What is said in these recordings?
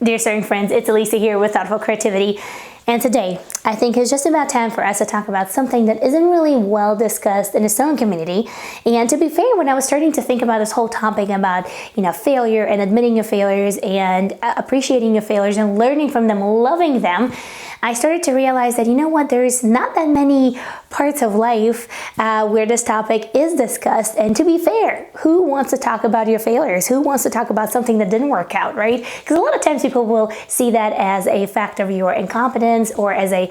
Dear sewing friends, it's Alisa here with Thoughtful Creativity, and today I think it's just about time for us to talk about something that isn't really well discussed in the sewing community. And to be fair, when I was starting to think about this whole topic about failure and admitting your failures and appreciating your failures and learning from them, loving them, I started to realize that, there's not that many parts of life where this topic is discussed. And to be fair, who wants to talk about your failures? Who wants to talk about something that didn't work out, right? Because a lot of times people will see that as a fact of your incompetence or as a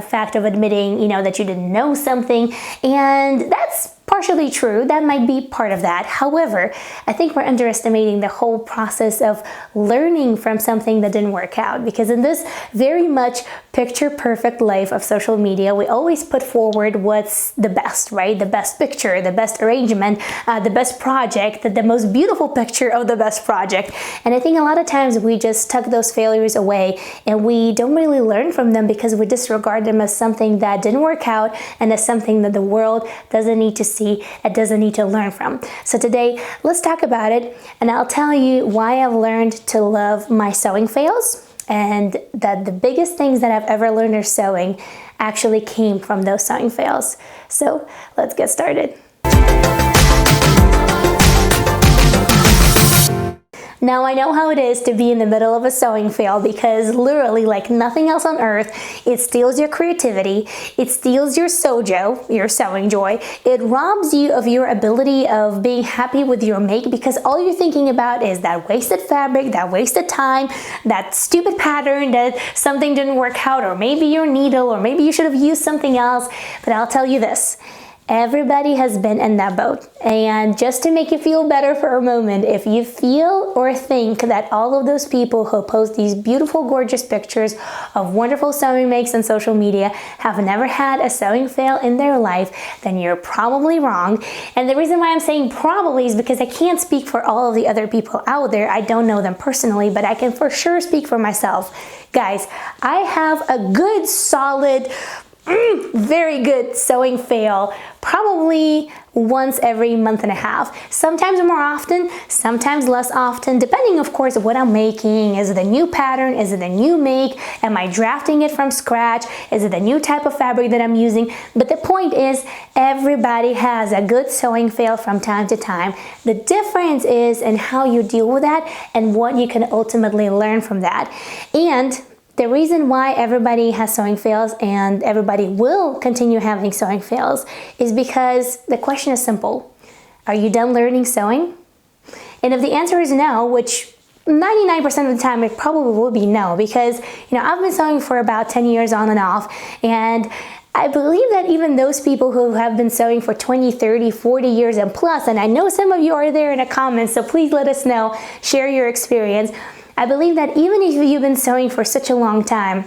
fact of admitting, that you didn't know something. And that's partially true. That might be part of that. However, I think we're underestimating the whole process of learning from something that didn't work out. Because in this very much picture perfect life of social media, we always put forward what's the best, right? The best picture, the best arrangement, the best project, the most beautiful picture of the best project. And I think a lot of times we just tuck those failures away and we don't really learn from them because we disregard them as something that didn't work out and as something that the world doesn't need to see, it doesn't need to learn from. So today, let's talk about it, and I'll tell you why I've learned to love my sewing fails, and that the biggest things that I've ever learned of sewing actually came from those sewing fails. So let's get started. Now, I know how it is to be in the middle of a sewing fail because literally, like nothing else on earth, it steals your creativity, it steals your sojo, your sewing joy, it robs you of your ability of being happy with your make because all you're thinking about is that wasted fabric, that wasted time, that stupid pattern, that something didn't work out, or maybe your needle, or maybe you should have used something else. But I'll tell you this. Everybody has been in that boat. And just to make you feel better for a moment, if you feel or think that all of those people who post these beautiful, gorgeous pictures of wonderful sewing makes on social media have never had a sewing fail in their life, then you're probably wrong. And the reason why I'm saying probably is because I can't speak for all of the other people out there. I don't know them personally, but I can for sure speak for myself. Guys, I have a good, solid, very good sewing fail probably once every month and a half. Sometimes more often, sometimes less often, depending of course what I'm making. Is it a new pattern? Is it a new make? Am I drafting it from scratch? Is it a new type of fabric that I'm using? But the point is, everybody has a good sewing fail from time to time. The difference is in how you deal with that and what you can ultimately learn from that. And the reason why everybody has sewing fails and everybody will continue having sewing fails is because the question is simple. Are you done learning sewing? And if the answer is no, which 99% of the time it probably will be no, because I've been sewing for about 10 years on and off, and I believe that even those people who have been sewing for 20, 30, 40 years and plus, and I know some of you are there in the comments, so please let us know, share your experience. I believe that even if you've been sewing for such a long time,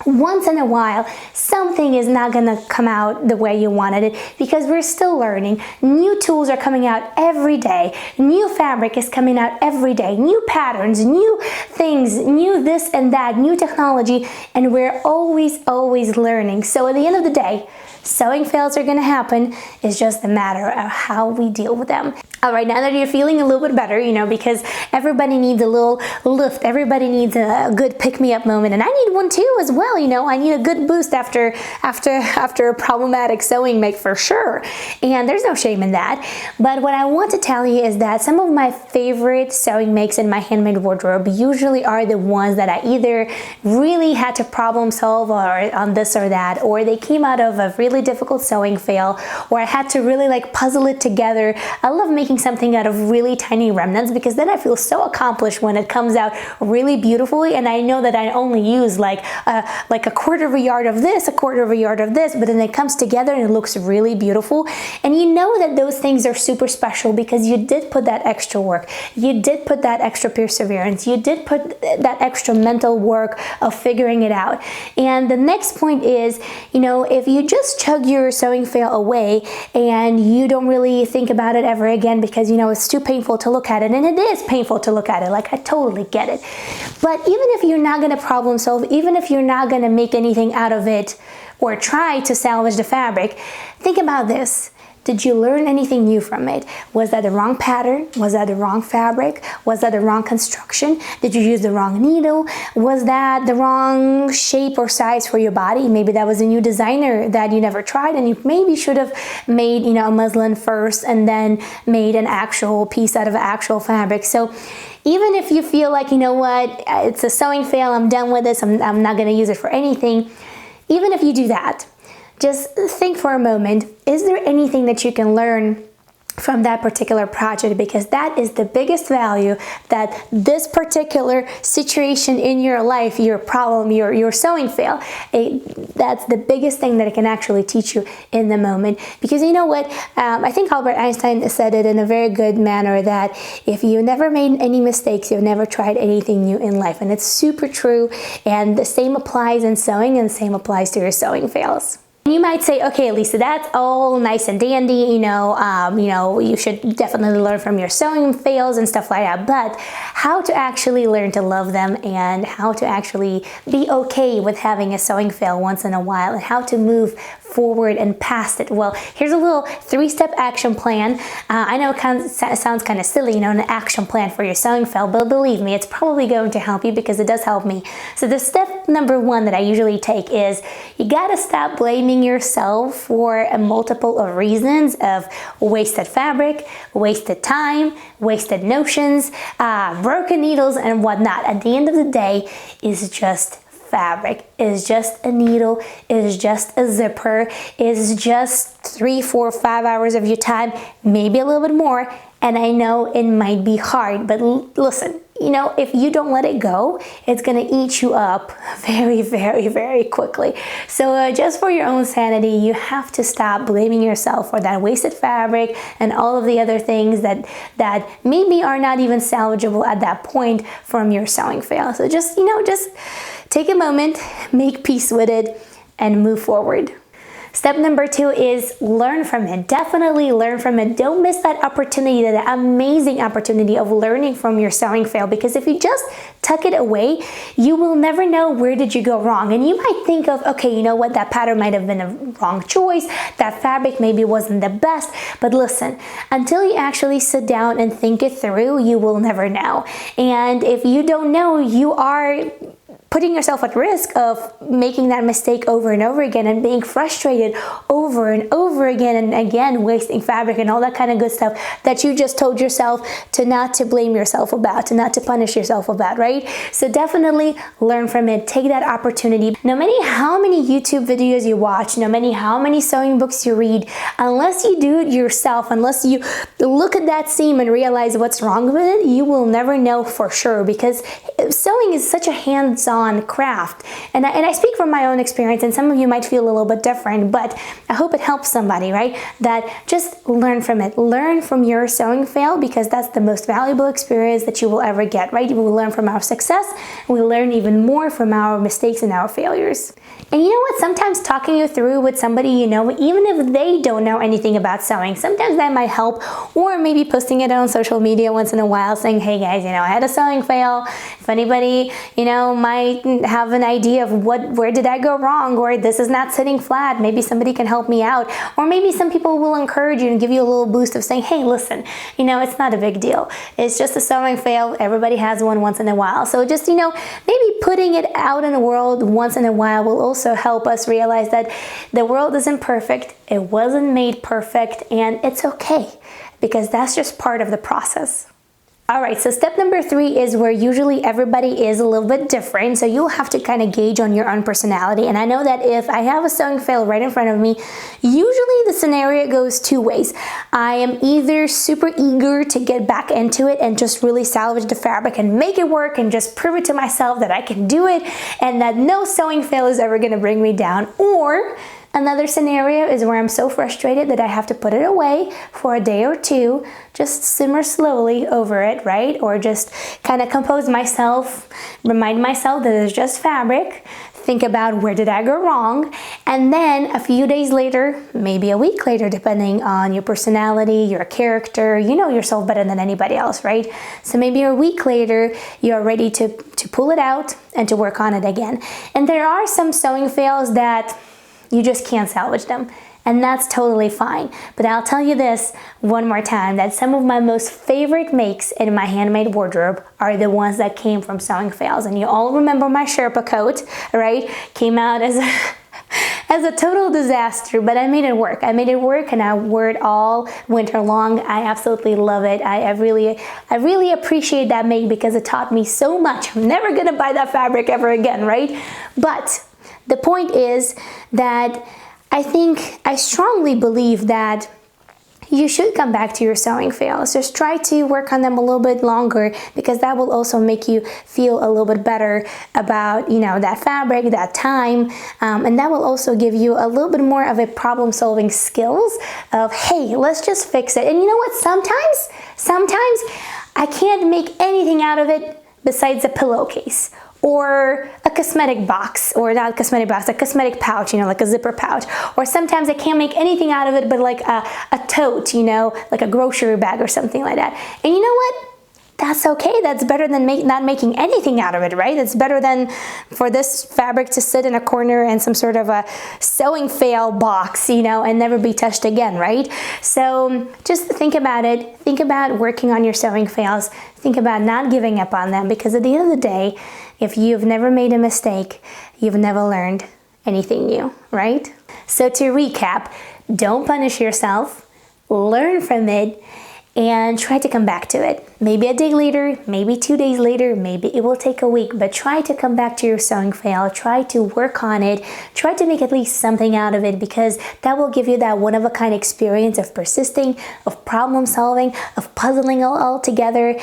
once in a while, something is not going to come out the way you wanted it because we're still learning. New tools are coming out every day. New fabric is coming out every day. New patterns, new things, new this and that, new technology, and we're always learning. So at the end of the day, sewing fails are going to happen. It's just a matter of how we deal with them. All right, now that you're feeling a little bit better, because everybody needs a little lift. Everybody needs a good pick-me-up moment, and I need one too as well. I need a good boost after a problematic sewing make for sure. And there's no shame in that. But what I want to tell you is that some of my favorite sewing makes in my handmade wardrobe usually are the ones that I either really had to problem solve or on this or that, or they came out of a really difficult sewing fail, or I had to really puzzle it together. I love making something out of really tiny remnants because then I feel so accomplished when it comes out really beautifully, and I know that I only use like a quarter of a yard of this, a quarter of a yard of this, but then it comes together and it looks really beautiful. And you know that those things are super special because you did put that extra work, you did put that extra perseverance, you did put that extra mental work of figuring it out. And the next point is, if you just chug your sewing fail away and you don't really think about it ever again because it's too painful to look at it, and it is painful to look at it, I totally get it. But even if you're not going to problem solve, even if you're not going to make anything out of it or try to salvage the fabric, think about this. Did you learn anything new from it? Was that the wrong pattern? Was that the wrong fabric? Was that the wrong construction? Did you use the wrong needle? Was that the wrong shape or size for your body? Maybe that was a new designer that you never tried, and you maybe should have made, a muslin first and then made an actual piece out of actual fabric. So even if you feel like, it's a sewing fail, I'm done with this, I'm not going to use it for anything, even if you do that, just think for a moment, is there anything that you can learn from that particular project? Because that is the biggest value that this particular situation in your life, your problem, your sewing fail, that's the biggest thing that it can actually teach you in the moment. Because you know what, I think Albert Einstein said it in a very good manner, that if you never made any mistakes, you've never tried anything new in life. And it's super true, and the same applies in sewing, and the same applies to your sewing fails. You might say, okay, Alisa, that's all nice and dandy, you should definitely learn from your sewing fails and stuff like that, but how to actually learn to love them, and how to actually be okay with having a sewing fail once in a while, and how to move forward and past it. Well, here's a little 3-step action plan. I know it sounds kind of silly, an action plan for your sewing fail, but believe me, it's probably going to help you, because it does help me. So the step number 1 that I usually take is, you gotta stop blaming yourself for a multiple of reasons of wasted fabric, wasted time, wasted notions, broken needles, and whatnot. At the end of the day, it's just fabric, is just a needle, is just a zipper, is just 3, 4, 5 hours of your time, maybe a little bit more. And I know it might be hard, but listen, if you don't let it go, it's gonna eat you up very, very, very quickly. So just for your own sanity, you have to stop blaming yourself for that wasted fabric and all of the other things that maybe are not even salvageable at that point from your sewing fail. So just take a moment, make peace with it, and move forward. Step number 2 is learn from it. Definitely learn from it. Don't miss that opportunity, that amazing opportunity of learning from your sewing fail, because if you just tuck it away, you will never know where did you go wrong. And you might think of, okay, you know what, that pattern might have been a wrong choice, that fabric maybe wasn't the best, but listen, until you actually sit down and think it through, you will never know. And if you don't know, you are putting yourself at risk of making that mistake over and over again, and being frustrated over and over again, and again wasting fabric and all that kind of good stuff that you just told yourself to not to blame yourself about, to not to punish yourself about, right? So definitely learn from it. Take that opportunity. No matter how many YouTube videos you watch, no matter how many sewing books you read, unless you do it yourself, unless you look at that seam and realize what's wrong with it, you will never know for sure, because sewing is such a hands-on craft. And I speak from my own experience, and some of you might feel a little bit different, but I hope it helps somebody, right? That just learn from it. Learn from your sewing fail, because that's the most valuable experience that you will ever get, right? We will learn from our success, and we learn even more from our mistakes and our failures. And you know what? Sometimes talking you through with somebody you know, even if they don't know anything about sewing, sometimes that might help. Or maybe posting it on social media once in a while, saying, hey guys, I had a sewing fail. If anybody, might have an idea of where did I go wrong, or this is not sitting flat, maybe somebody can help me out. Or maybe some people will encourage you and give you a little boost of saying, hey, listen, it's not a big deal. It's just a sewing fail. Everybody has one once in a while. So just, maybe putting it out in the world once in a while will also help us realize that the world isn't perfect. It wasn't made perfect, and it's okay, because that's just part of the process. All right, so step number 3 is where usually everybody is a little bit different, so you'll have to kind of gauge on your own personality. And I know that if I have a sewing fail right in front of me, usually the scenario goes 2 ways. I am either super eager to get back into it and just really salvage the fabric and make it work and just prove it to myself that I can do it and that no sewing fail is ever going to bring me down, or another scenario is where I'm so frustrated that I have to put it away for a day or 2, just simmer slowly over it, right? Or just kind of compose myself, remind myself that it's just fabric, think about where did I go wrong, and then a few days later, maybe a week later, depending on your personality, your character, you know yourself better than anybody else, right? So maybe a week later, you're ready to pull it out and to work on it again. And there are some sewing fails that you just can't salvage them. and that's totally fine. But I'll tell you this one more time, that some of my most favorite makes in my handmade wardrobe are the ones that came from sewing fails. And you all remember my Sherpa coat, right? Came out as a total disaster, but I made it work. I made it work, and I wore it all winter long. I absolutely love it. I really appreciate that make because it taught me so much. I'm never gonna buy that fabric ever again, right? But the point is that I strongly believe that you should come back to your sewing fails. Just try to work on them a little bit longer, because that will also make you feel a little bit better about, you know, that fabric, that time, and that will also give you a little bit more of a problem-solving skills of, hey, let's just fix it. And you know what? Sometimes I can't make anything out of it besides a pillowcase, or a cosmetic box, or not a cosmetic box, a cosmetic pouch, you know, like a zipper pouch. Or sometimes I can't make anything out of it but like a tote, you know, like a grocery bag or something like that. And you know what? That's okay. That's better than not making anything out of it, right? It's better than for this fabric to sit in a corner in some sort of a sewing fail box, you know, and never be touched again, right? So just think about it. Think about working on your sewing fails. Think about not giving up on them, because at the end of the day, if you've never made a mistake, you've never learned anything new, right? So to recap, don't punish yourself, learn from it, and try to come back to it. Maybe a day later, maybe 2 days later, maybe it will take a week, but try to come back to your sewing fail, try to work on it, try to make at least something out of it, because that will give you that one-of-a-kind experience of persisting, of problem solving, of puzzling all together.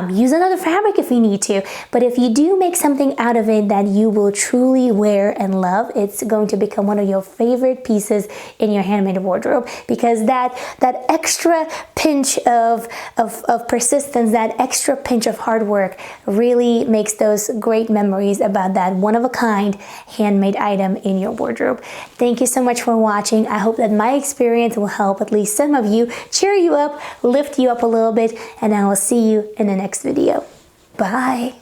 Use another fabric if you need to, but if you do make something out of it that you will truly wear and love, it's going to become one of your favorite pieces in your handmade wardrobe, because that extra pinch of persistence, that extra pinch of hard work really makes those great memories about that one-of-a-kind handmade item in your wardrobe. Thank you so much for watching. I hope that my experience will help at least some of you, cheer you up, lift you up a little bit, and I will see you in the next video. Bye.